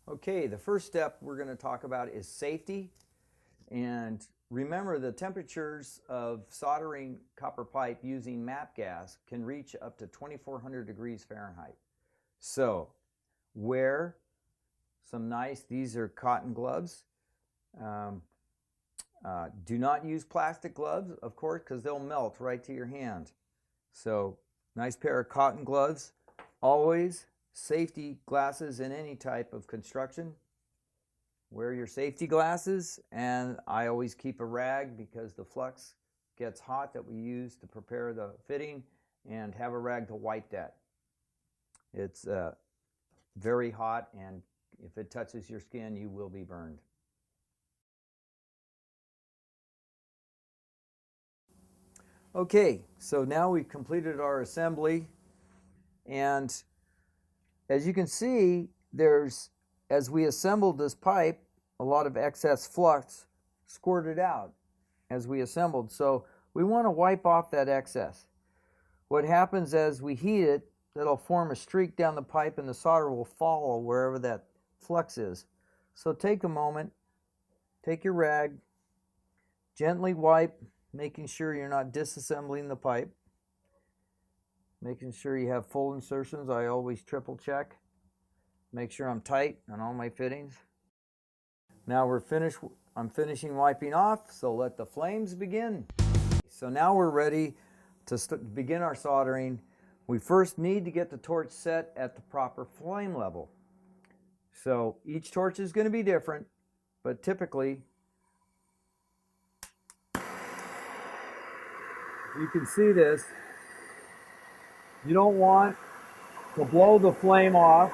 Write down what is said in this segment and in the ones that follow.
Okay, the first step we're going to talk about is safety. And remember, the temperatures of soldering copper pipe using MAP gas can reach up to 2400 degrees Fahrenheit. So wear some nice, these are cotton gloves. Do not use plastic gloves, of course, because they'll melt right to your hand. So nice pair of cotton gloves. Always safety glasses in any type of construction. Wear your safety glasses, and I always keep a rag because the flux gets hot that we use to prepare the fitting, and have a rag to wipe that. It's very hot, and if it touches your skin, you will be burned. Okay, so now we've completed our assembly, and as you can see, as we assembled this pipe, a lot of excess flux squirted out as we assembled. So we want to wipe off that excess. What happens as we heat it, that'll form a streak down the pipe and the solder will follow wherever that flux is. So take a moment, take your rag, gently wipe, making sure you're not disassembling the pipe, making sure you have full insertions. I always triple check. Make sure I'm tight on all my fittings. Now I'm finishing wiping off, so let the flames begin. So now we're ready to begin our soldering. We first need to get the torch set at the proper flame level. So each torch is going to be different, but typically, you can see this, you don't want to blow the flame off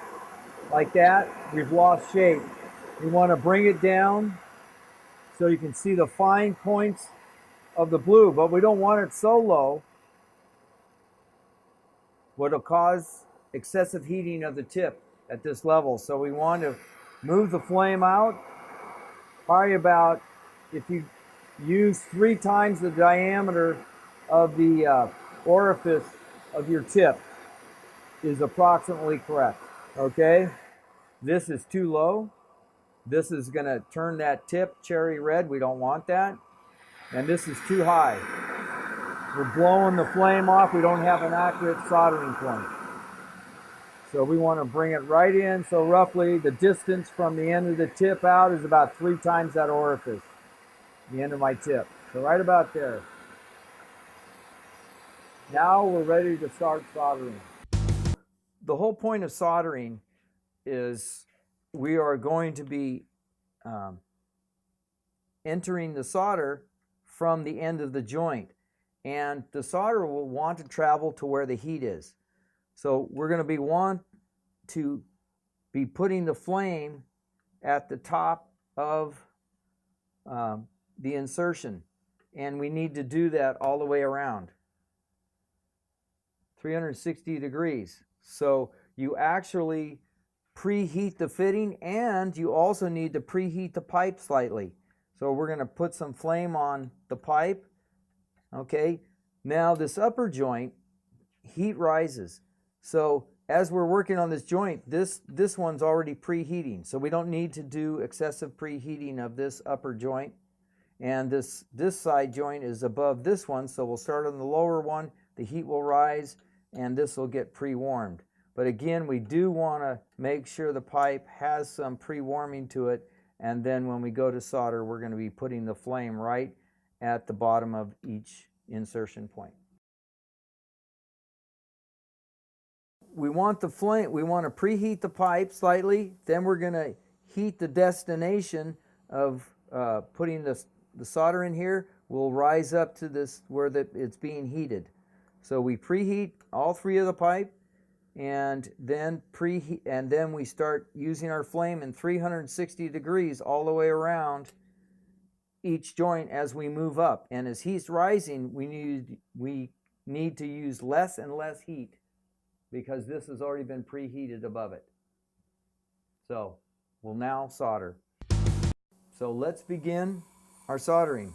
like that. We've lost shape. You want to bring it down so you can see the fine points of the blue, but we don't want it so low what'll cause excessive heating of the tip at this level. So we want to move the flame out probably about, if you use 3 times the diameter of the orifice of your tip is approximately correct. Okay, this is too low. This is going to turn that tip cherry red. We don't want that. And this is too high. We're blowing the flame off. We don't have an accurate soldering point. So we want to bring it right in. So roughly the distance from the end of the tip out is about 3 times that orifice, the end of my tip. So right about there. Now we're ready to start soldering. The whole point of soldering is we are going to be entering the solder from the end of the joint, and the solder will want to travel to where the heat is. So we're going to want to be putting the flame at the top of the insertion, and we need to do that all the way around 360 degrees. So you actually preheat the fitting, and you also need to preheat the pipe slightly. So we're going to put some flame on the pipe. Okay, now this upper joint, heat rises. So as we're working on this joint, this one's already preheating. So we don't need to do excessive preheating of this upper joint. And this side joint is above this one, so we'll start on the lower one. The heat will rise, and this will get pre-warmed. But again, we do want to make sure the pipe has some pre-warming to it, and then when we go to solder, we're going to be putting the flame right at the bottom of each insertion point. We want the flame, we want to preheat the pipe slightly, then we're going to heat the destination of putting the solder in here. Will rise up to this where it's being heated. So we preheat all 3 of the pipe, and then we start using our flame in 360 degrees all the way around each joint as we move up. And as heat's rising, we need to use less and less heat because this has already been preheated above it. So we'll now solder. So let's begin our soldering.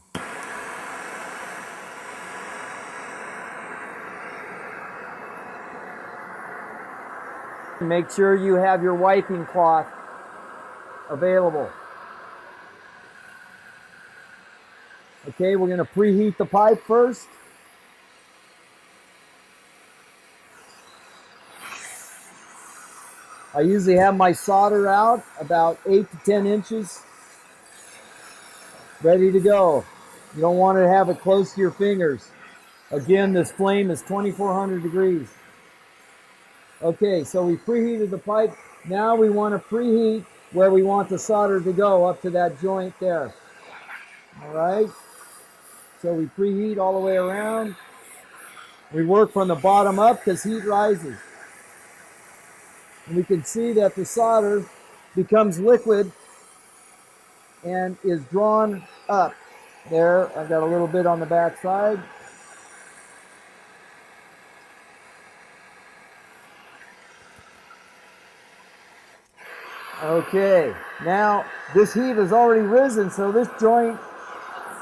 Make sure you have your wiping cloth available. Okay, we're going to preheat the pipe first. I usually have my solder out about 8 to 10 inches, ready to go. You don't want to have it close to your fingers. Again, this flame is 2400 degrees. Okay, so we preheated the pipe. Now we want to preheat where we want the solder to go, up to that joint there. All right, so we preheat all the way around. We work from the bottom up because heat rises. And we can see that the solder becomes liquid and is drawn up. There, I've got a little bit on the back side. Okay, now this heat has already risen, so this joint,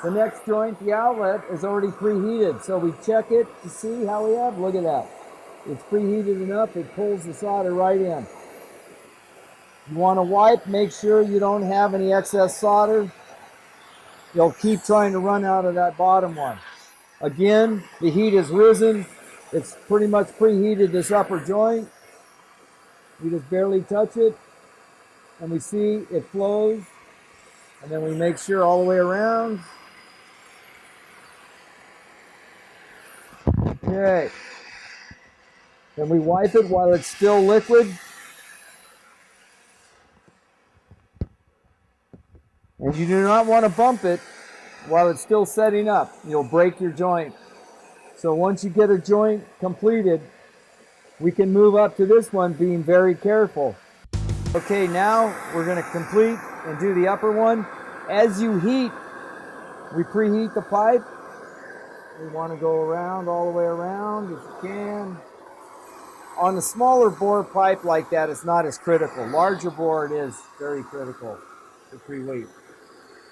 the next joint, the outlet, is already preheated. So we check it to see how we have. Look at that. It's preheated enough, it pulls the solder right in. You want to wipe, make sure you don't have any excess solder. You'll keep trying to run out of that bottom one. Again, the heat has risen. It's pretty much preheated this upper joint. We just barely touch it, and we see it flows. And then we make sure all the way around. Okay. Then we wipe it while it's still liquid. And you do not want to bump it while it's still setting up. You'll break your joint. So once you get a joint completed, we can move up to this one, being very careful. Okay, now we're going to complete and do the upper one. As you heat, we preheat the pipe. We want to go around, all the way around if you can. On a smaller bore pipe like that, it's not as critical. Larger bore, it is very critical to preheat.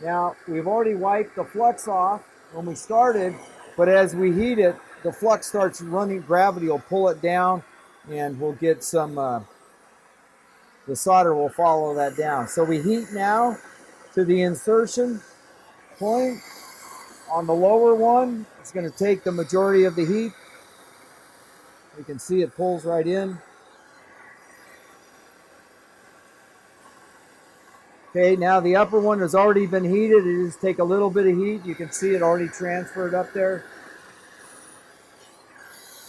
Now, we've already wiped the flux off when we started, but as we heat it, the flux starts running, gravity will pull it down, and we'll get some, the solder will follow that down. So we heat now to the insertion point. On the lower one, it's going to take the majority of the heat. You can see it pulls right in. Okay, now the upper one has already been heated. It just take a little bit of heat. You can see it already transferred up there.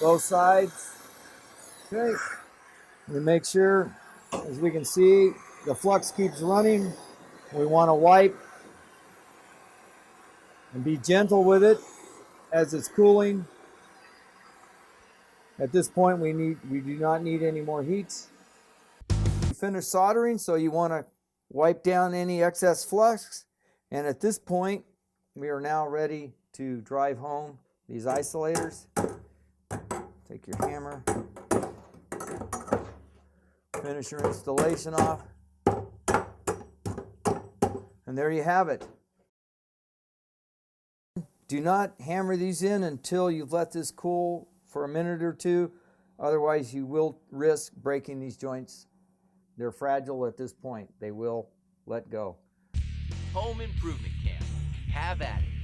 Both sides. Okay. We make sure, as we can see, the flux keeps running. We want to wipe and be gentle with it as it's cooling. At this point, we do not need any more heats. You finished soldering, so you want to wipe down any excess flux. And at this point, we are now ready to drive home these isolators. Take your hammer, finish your installation off, and there you have it. Do not hammer these in until you've let this cool for a minute or two. Otherwise, you will risk breaking these joints. They're fragile at this point. They will let go. Home Improvement Camp. Have at it.